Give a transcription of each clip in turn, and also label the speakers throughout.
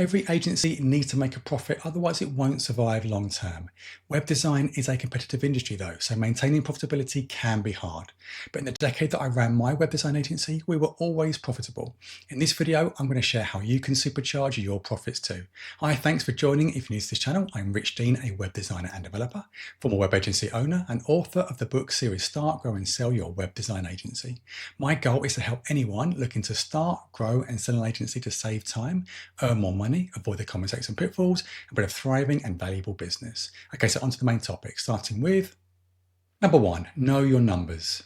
Speaker 1: Every agency needs to make a profit, otherwise it won't survive long term. Web design is a competitive industry though, so maintaining profitability can be hard. But in the decade that I ran my web design agency, we were always profitable. In this video, I'm going to share how you can supercharge your profits too. Hi, thanks for joining. If you're new to this channel, I'm Rich Dean, a web designer and developer, former web agency owner, and author of the book series Start, Grow and Sell Your Web Design Agency. My goal is to help anyone looking to start, grow and sell an agency to save time, earn more money, avoid the common mistakes and pitfalls, and build a thriving and valuable business. Okay, so on to the main topic, starting with number one, know your numbers.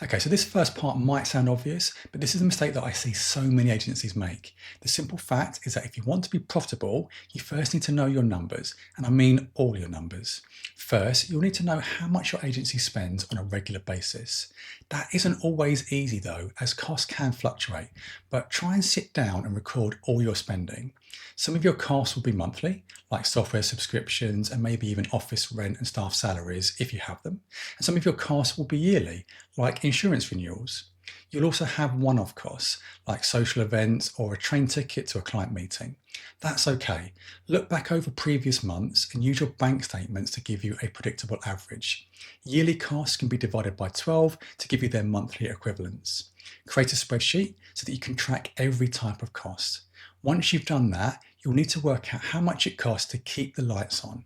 Speaker 1: Okay, so this first part might sound obvious, but this is a mistake that I see so many agencies make. The simple fact is that if you want to be profitable, you first need to know your numbers, and I mean all your numbers. First, you'll need to know how much your agency spends on a regular basis. That isn't always easy though, as costs can fluctuate, but try and sit down and record all your spending. Some of your costs will be monthly, like software subscriptions and maybe even office rent and staff salaries if you have them. And some of your costs will be yearly, like insurance renewals. You'll also have one-off costs, like social events or a train ticket to a client meeting. That's okay. Look back over previous months and use your bank statements to give you a predictable average. Yearly costs can be divided by 12 to give you their monthly equivalents. Create a spreadsheet so that you can track every type of cost. Once you've done that, you'll need to work out how much it costs to keep the lights on.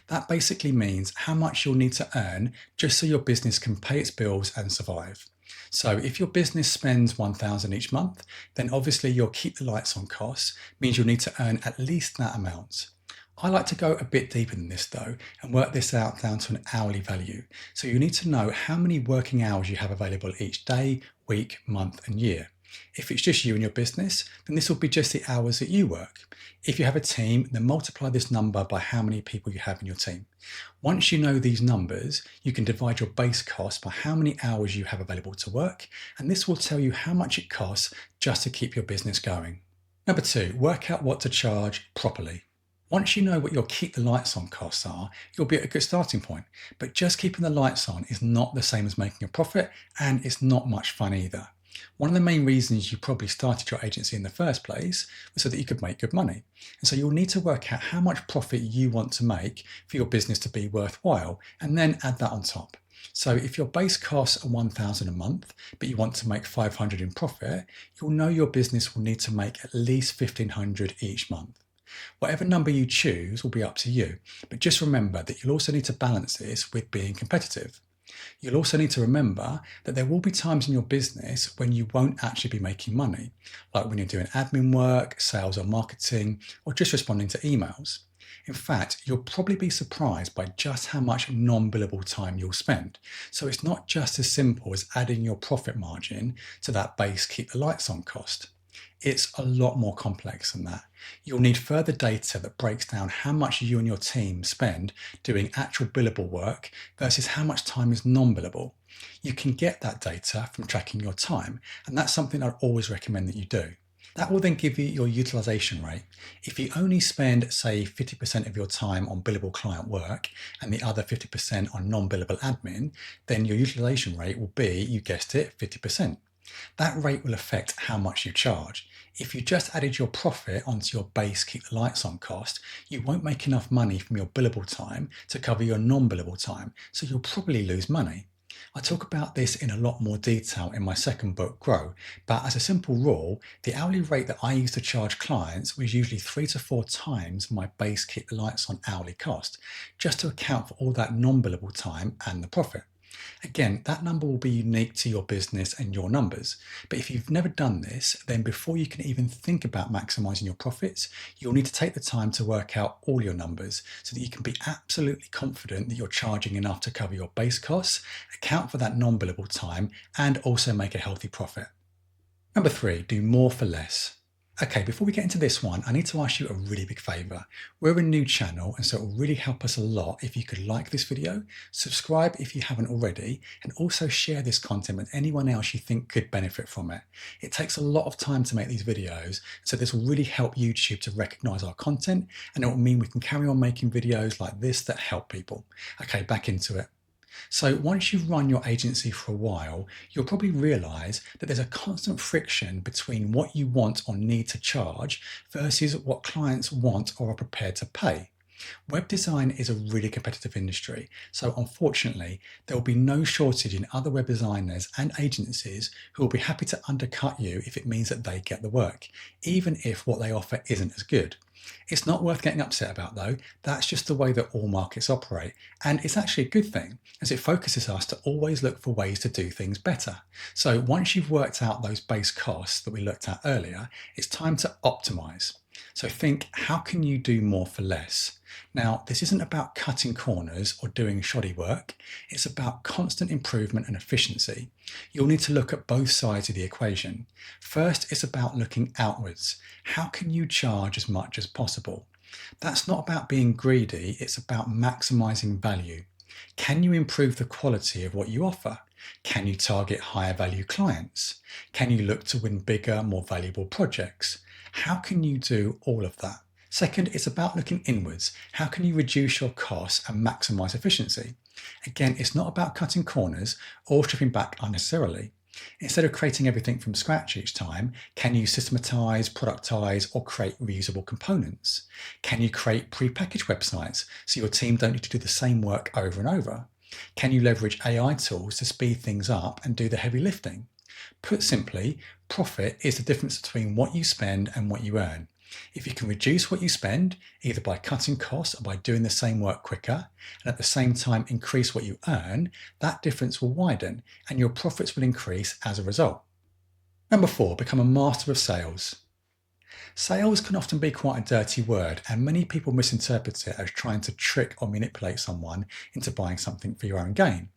Speaker 1: That basically means how much you'll need to earn just so your business can pay its bills and survive. So if your business spends $1,000 each month, then obviously your keep the lights on costs means you'll need to earn at least that amount. I like to go a bit deeper than this though and work this out down to an hourly value. So you need to know how many working hours you have available each day, week, month and year. If it's just you and your business, then this will be just the hours that you work. If you have a team, then multiply this number by how many people you have in your team. Once you know these numbers, you can divide your base cost by how many hours you have available to work, and this will tell you how much it costs just to keep your business going. Number two, work out what to charge properly. Once you know what your keep the lights on costs are, you'll be at a good starting point. But just keeping the lights on is not the same as making a profit, and it's not much fun either. One of the main reasons you probably started your agency in the first place was so that you could make good money. And so you'll need to work out how much profit you want to make for your business to be worthwhile, and then add that on top. So if your base costs are $1,000 a month, but you want to make $500 in profit, you'll know your business will need to make at least $1,500 each month. Whatever number you choose will be up to you, but just remember that you'll also need to balance this with being competitive. You'll also need to remember that there will be times in your business when you won't actually be making money, like when you're doing admin work, sales or marketing, or just responding to emails. In fact, you'll probably be surprised by just how much non-billable time you'll spend. So it's not just as simple as adding your profit margin to that base keep the lights on cost. It's a lot more complex than that. You'll need further data that breaks down how much you and your team spend doing actual billable work versus how much time is non-billable. You can get that data from tracking your time, and that's something I'd always recommend that you do. That will then give you your utilization rate. If you only spend, say, 50% of your time on billable client work and the other 50% on non-billable admin, then your utilization rate will be, you guessed it, 50%. That rate will affect how much you charge. If you just added your profit onto your base keep the lights on cost, you won't make enough money from your billable time to cover your non-billable time, so you'll probably lose money. I talk about this in a lot more detail in my second book, Grow, but as a simple rule, the hourly rate that I used to charge clients was usually 3 to 4 times my base keep the lights on hourly cost, just to account for all that non-billable time and the profit. Again, that number will be unique to your business and your numbers. But if you've never done this, then before you can even think about maximizing your profits, you'll need to take the time to work out all your numbers so that you can be absolutely confident that you're charging enough to cover your base costs, account for that non-billable time, and also make a healthy profit. Number three, do more for less. Okay, before we get into this one, I need to ask you a really big favor. We're a new channel, and so it will really help us a lot if you could like this video, subscribe if you haven't already, and also share this content with anyone else you think could benefit from it. It takes a lot of time to make these videos, so this will really help YouTube to recognize our content, and it will mean we can carry on making videos like this that help people. Okay, back into it. So once you've run your agency for a while, you'll probably realize that there's a constant friction between what you want or need to charge versus what clients want or are prepared to pay. Web design is a really competitive industry, so unfortunately, there will be no shortage in other web designers and agencies who will be happy to undercut you if it means that they get the work, even if what they offer isn't as good. It's not worth getting upset about, though. That's just the way that all markets operate, and it's actually a good thing as it focuses us to always look for ways to do things better. So once you've worked out those base costs that we looked at earlier, it's time to optimize. So think, how can you do more for less? Now, this isn't about cutting corners or doing shoddy work. It's about constant improvement and efficiency. You'll need to look at both sides of the equation. First, it's about looking outwards. How can you charge as much as possible? That's not about being greedy, it's about maximizing value. Can you improve the quality of what you offer? Can you target higher value clients? Can you look to win bigger, more valuable projects? How can you do all of that? Second, it's about looking inwards. How can you reduce your costs and maximize efficiency? Again, it's not about cutting corners or stripping back unnecessarily. Instead of creating everything from scratch each time, can you systematize, productize, or create reusable components? Can you create pre-packaged websites so your team don't need to do the same work over and over? Can you leverage AI tools to speed things up and do the heavy lifting? Put simply, profit is the difference between what you spend and what you earn. If you can reduce what you spend, either by cutting costs or by doing the same work quicker, and at the same time increase what you earn, that difference will widen and your profits will increase as a result. Number 4, become a master of sales. Sales can often be quite a dirty word, and many people misinterpret it as trying to trick or manipulate someone into buying something for your own gain.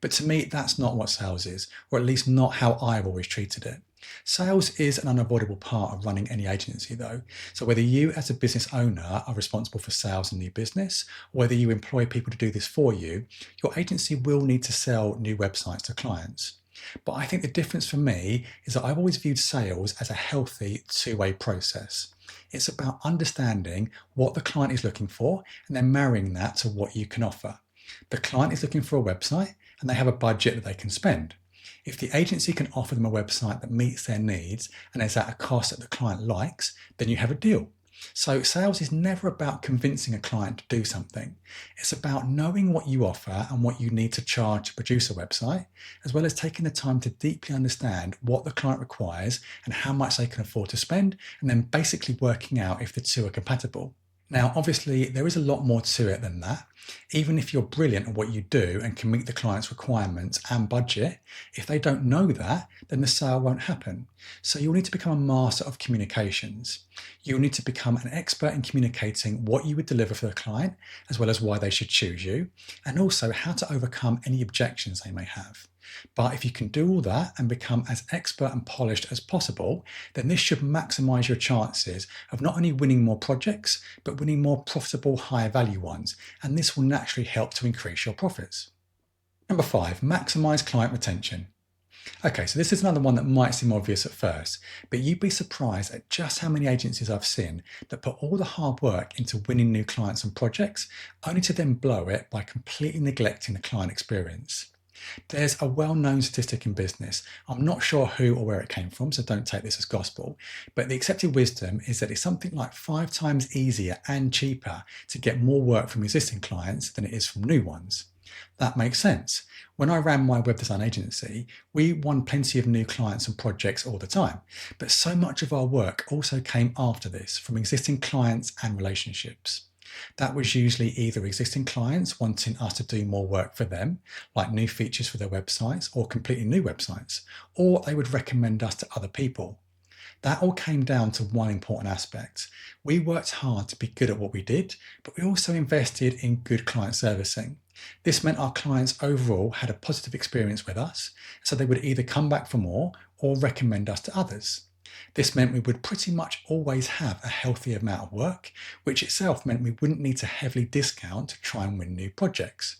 Speaker 1: But to me, that's not what sales is, or at least not how I've always treated it. Sales is an unavoidable part of running any agency, though. So whether you as a business owner are responsible for sales and new business, or whether you employ people to do this for you, your agency will need to sell new websites to clients. But I think the difference for me is that I've always viewed sales as a healthy two-way process. It's about understanding what the client is looking for and then marrying that to what you can offer. The client is looking for a website and they have a budget that they can spend. If the agency can offer them a website that meets their needs and is at a cost that the client likes, then you have a deal. So sales is never about convincing a client to do something. It's about knowing what you offer and what you need to charge to produce a website, as well as taking the time to deeply understand what the client requires and how much they can afford to spend, and then basically working out if the two are compatible. Now, obviously, there is a lot more to it than that. Even if you're brilliant at what you do and can meet the client's requirements and budget, if they don't know that, then the sale won't happen. So you'll need to become a master of communications. You'll need to become an expert in communicating what you would deliver for the client, as well as why they should choose you, and also how to overcome any objections they may have. But if you can do all that and become as expert and polished as possible, then this should maximize your chances of not only winning more projects, but winning more profitable, higher value ones. And this will naturally help to increase your profits. Number 5, maximize client retention. Okay, so this is another one that might seem obvious at first, but you'd be surprised at just how many agencies I've seen that put all the hard work into winning new clients and projects, only to then blow it by completely neglecting the client experience. There's a well-known statistic in business. I'm not sure who or where it came from, so don't take this as gospel, but the accepted wisdom is that it's something like 5 times easier and cheaper to get more work from existing clients than it is from new ones. That makes sense. When I ran my web design agency, we won plenty of new clients and projects all the time, but so much of our work also came after this from existing clients and relationships. That was usually either existing clients wanting us to do more work for them, like new features for their websites or completely new websites, or they would recommend us to other people. That all came down to one important aspect. We worked hard to be good at what we did, but we also invested in good client servicing. This meant our clients overall had a positive experience with us, so they would either come back for more or recommend us to others. This meant we would pretty much always have a healthy amount of work, which itself meant we wouldn't need to heavily discount to try and win new projects.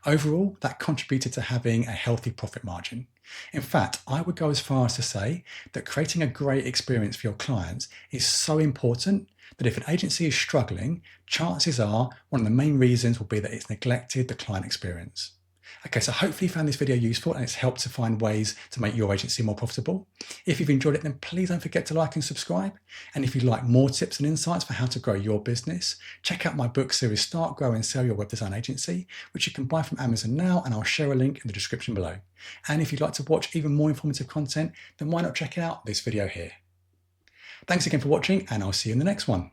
Speaker 1: Overall, that contributed to having a healthy profit margin. In fact, I would go as far as to say that creating a great experience for your clients is so important that if an agency is struggling, chances are one of the main reasons will be that it's neglected the client experience. Okay, so hopefully you found this video useful and it's helped to find ways to make your agency more profitable. If you've enjoyed it, then please don't forget to like and subscribe. And if you'd like more tips and insights for how to grow your business, check out my book series, Start, Grow and Sell Your Web Design Agency, which you can buy from Amazon now, and I'll share a link in the description below. And if you'd like to watch even more informative content, then why not check out this video here. Thanks again for watching, and I'll see you in the next one.